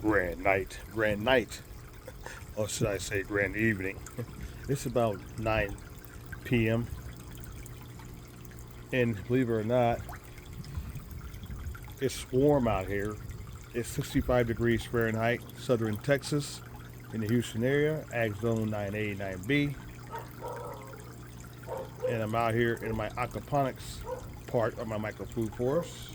grand night, or should I say grand evening. It's about 9 p.m. and believe it or not, it's warm out here. It's 65 degrees Fahrenheit, southern Texas, in the Houston area, Ag Zone 9A, 9B. And I'm out here in my aquaponics part of my micro food forest.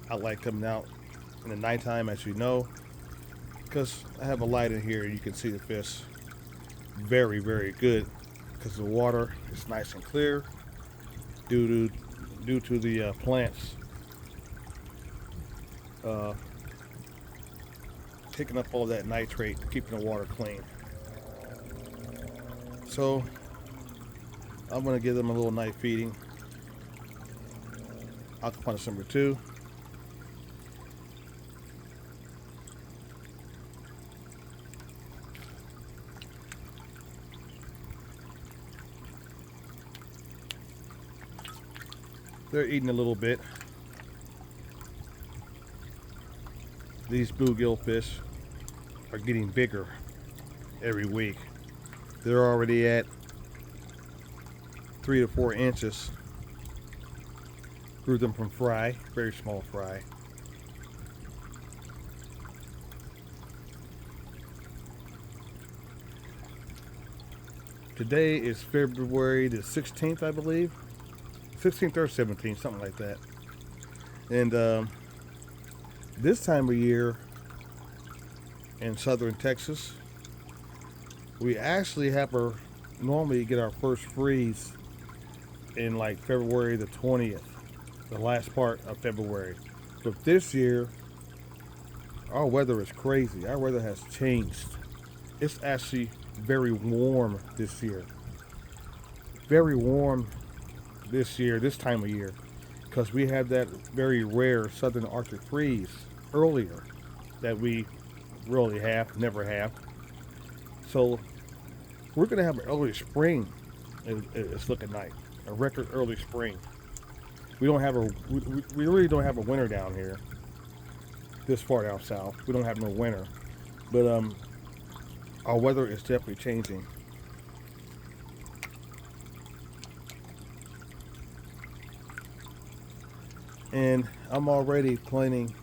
I like coming out in the nighttime, as you know, because I have a light in here and you can see the fish very, very good because the water is nice and clear due to the plants taking up all that nitrate, keeping the water clean. So I'm gonna give them a little night feeding. Aquaponics number 2. They're eating a little bit. These bluegill fish are getting bigger every week. They're already at 3 to 4 inches. Grew them from fry, very small fry. Today is February the 16th, I believe. 16th or 17th, something like that. And this time of year in southern Texas, we actually normally get our first freeze in like February the 20th, the last part of February. But this year, our weather is crazy. Our weather has changed. It's actually very warm this year. Very warm this year, this time of year, because we had that very rare southern Arctic freeze earlier that we really never have. So we're going to have an early spring. It's looking like a record early spring. We really don't have a winter down here. This far down south, we don't have no winter, but our weather is definitely changing. And I'm already planning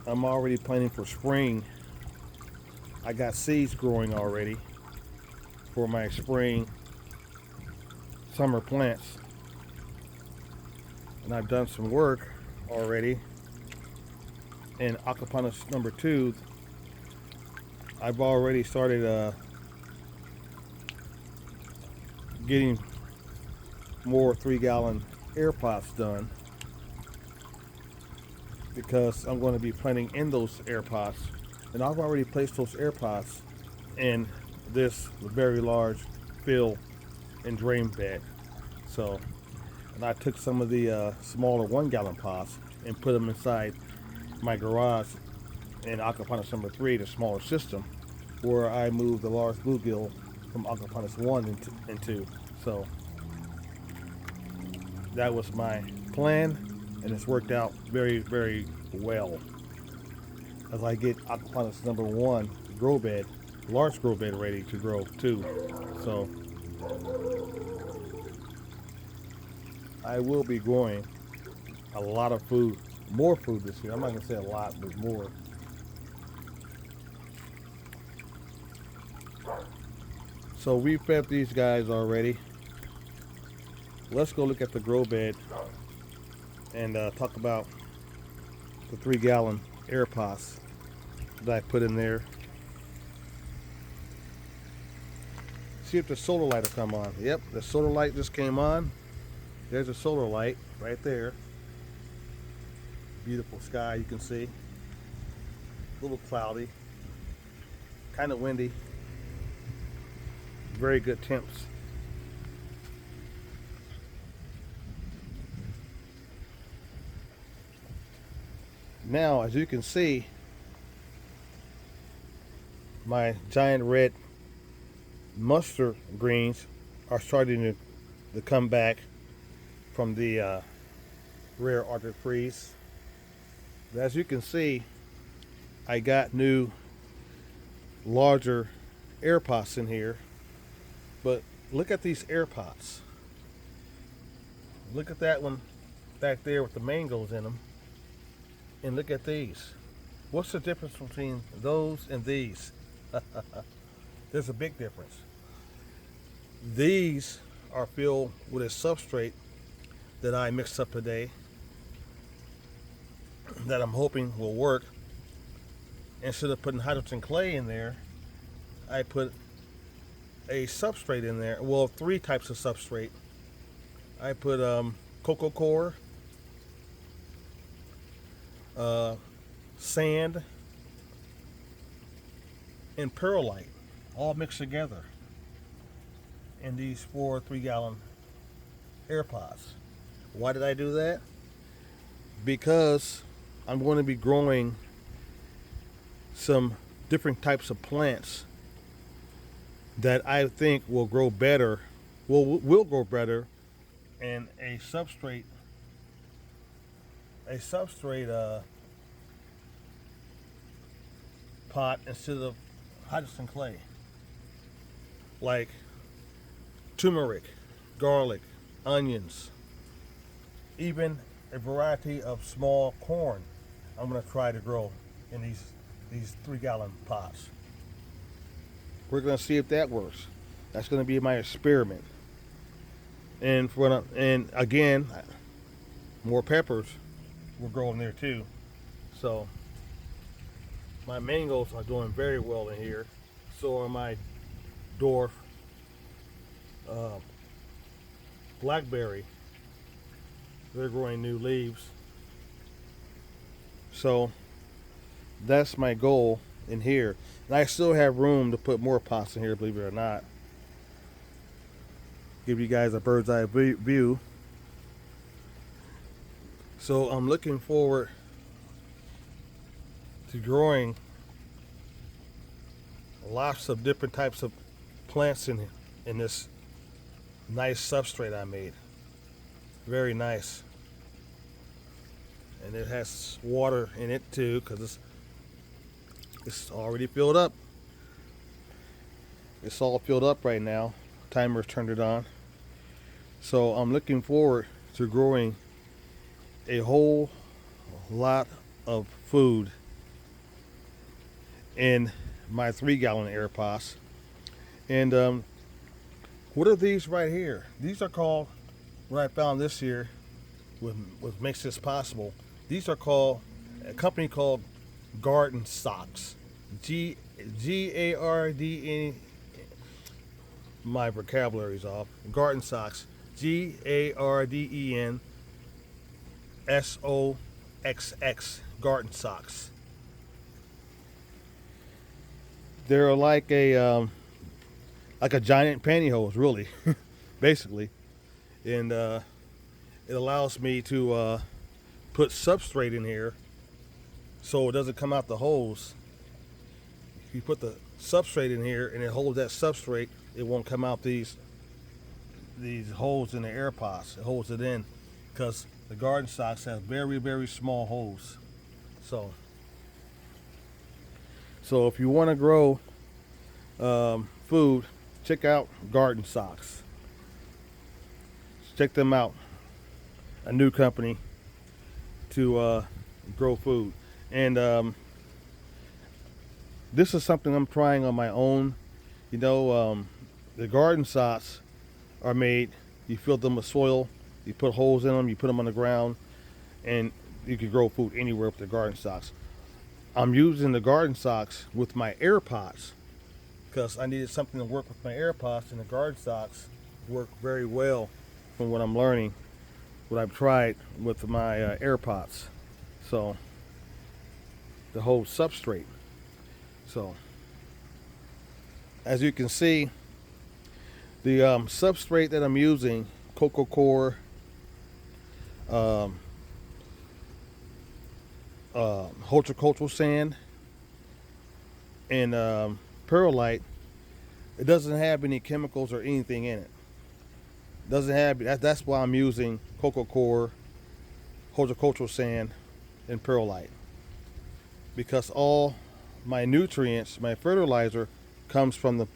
for spring. I got seeds growing already for my spring summer plants. And I've done some work already. In Aquaponics number 2, I've already started getting more 3-gallon Airpots done, because I'm going to be planting in those Airpots, and I've already placed those Airpots in this very large fill and drain bed. So, and I took some of the smaller 1-gallon pots and put them inside my garage in Aquaponics number 3, the smaller system, where I moved the large bluegill from Aquaponics 1 and 2. So that was my plan, and it's worked out very, very well. As I get Aquaponics number 1 grow bed, large grow bed, ready to grow too. So I will be growing a lot of food, more food this year. I'm not gonna say a lot, but more. So we fed these guys already. Let's go look at the grow bed and talk about the 3-gallon Airpots that I put in there. See if the solar light will come on. Yep, the solar light just came on. There's a solar light right there. Beautiful sky, you can see. A little cloudy, kind of windy. Very good temps. Now, as you can see, my giant red mustard greens are starting to come back from the rare Arctic freeze. As you can see, I got new larger Airpots in here, but look at these Airpots. Look at that one back there with the mangoes in them, and look at these. What's the difference between those and these? There's a big difference. These are filled with a substrate that I mixed up today that I'm hoping will work. Instead of putting hydrogen clay in there, I put a substrate in there. Well, 3 types of substrate. I put cocoa core, sand, and perlite, all mixed together in these 4 3-gallon Airpots. Why did I do that? Because I'm going to be growing some different types of plants that I think will grow better, will grow better in a substrate pot instead of hydrogen clay, like turmeric, garlic, onions, even a variety of small corn. I'm going to try to grow in these 3-gallon pots. We're going to see if that works. That's going to be my experiment. And again, more peppers will grow in there too. So my mangoes are doing very well in here. So are my dwarf blackberry. They're growing new leaves. So that's my goal in here. And I still have room to put more pots in here, believe it or not. Give you guys a bird's eye view. So I'm looking forward to growing lots of different types of plants in this nice substrate I made. Very nice. And it has water in it too, because it's already filled up. It's all filled up right now. Timer's turned it on. So I'm looking forward to growing a whole lot of food in my 3-gallon Airpots. And what are these right here? These are called, what I found this year, what makes this possible, these are called, a company called Garden Socks. G-A-R-D-N, my vocabulary's off. Garden Socks. Gardensoxx. Garden Socks. They're like a giant pantyhose, really, basically. And it allows me to put substrate in here so it doesn't come out the hose. If you put the substrate in here and it holds that substrate, it won't come out these holes in the Airpots. It holds it in because the Garden Socks have very, very small holes. So if you want to grow food, check out Garden Socks. Check them out. A new company to grow food. And this is something I'm trying on my own. You know, the Garden Socks are made, you fill them with soil, you put holes in them, you put them on the ground, and you can grow food anywhere with the Garden Socks. I'm using the Garden Socks with my Airpots because I needed something to work with my Airpots, and the Garden Socks work very well from what I'm learning, what I've tried with my Airpots. So the whole substrate. So as you can see, the substrate that I'm using, cocoa core, horticultural sand, and perlite, it doesn't have any chemicals or anything in it. Doesn't have, that's why I'm using cocoa core, horticultural sand, and perlite. because all my nutrients, my fertilizer, comes from the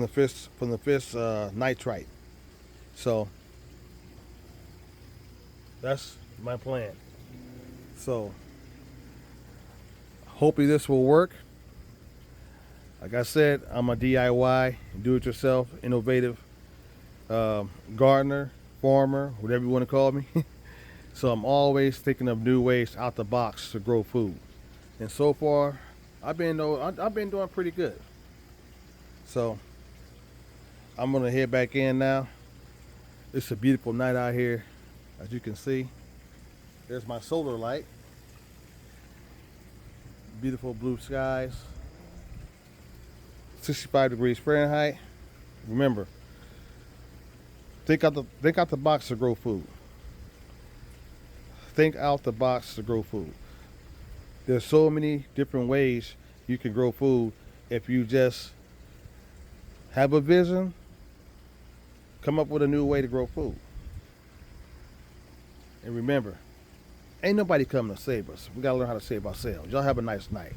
fish nitrite. So that's my plan. So hopefully this will work. Like I said, I'm a DIY, do-it-yourself, innovative gardener, farmer, whatever you want to call me. So I'm always thinking of new ways out the box to grow food. And so far, I've been doing pretty good. So I'm gonna head back in now. It's a beautiful night out here, as you can see. There's my solar light. Beautiful blue skies. 65 degrees Fahrenheit. Remember, think out the box to grow food. Think out the box to grow food. There's so many different ways you can grow food if you just have a vision, come up with a new way to grow food. And remember, ain't nobody coming to save us. We gotta learn how to save ourselves. Y'all have a nice night.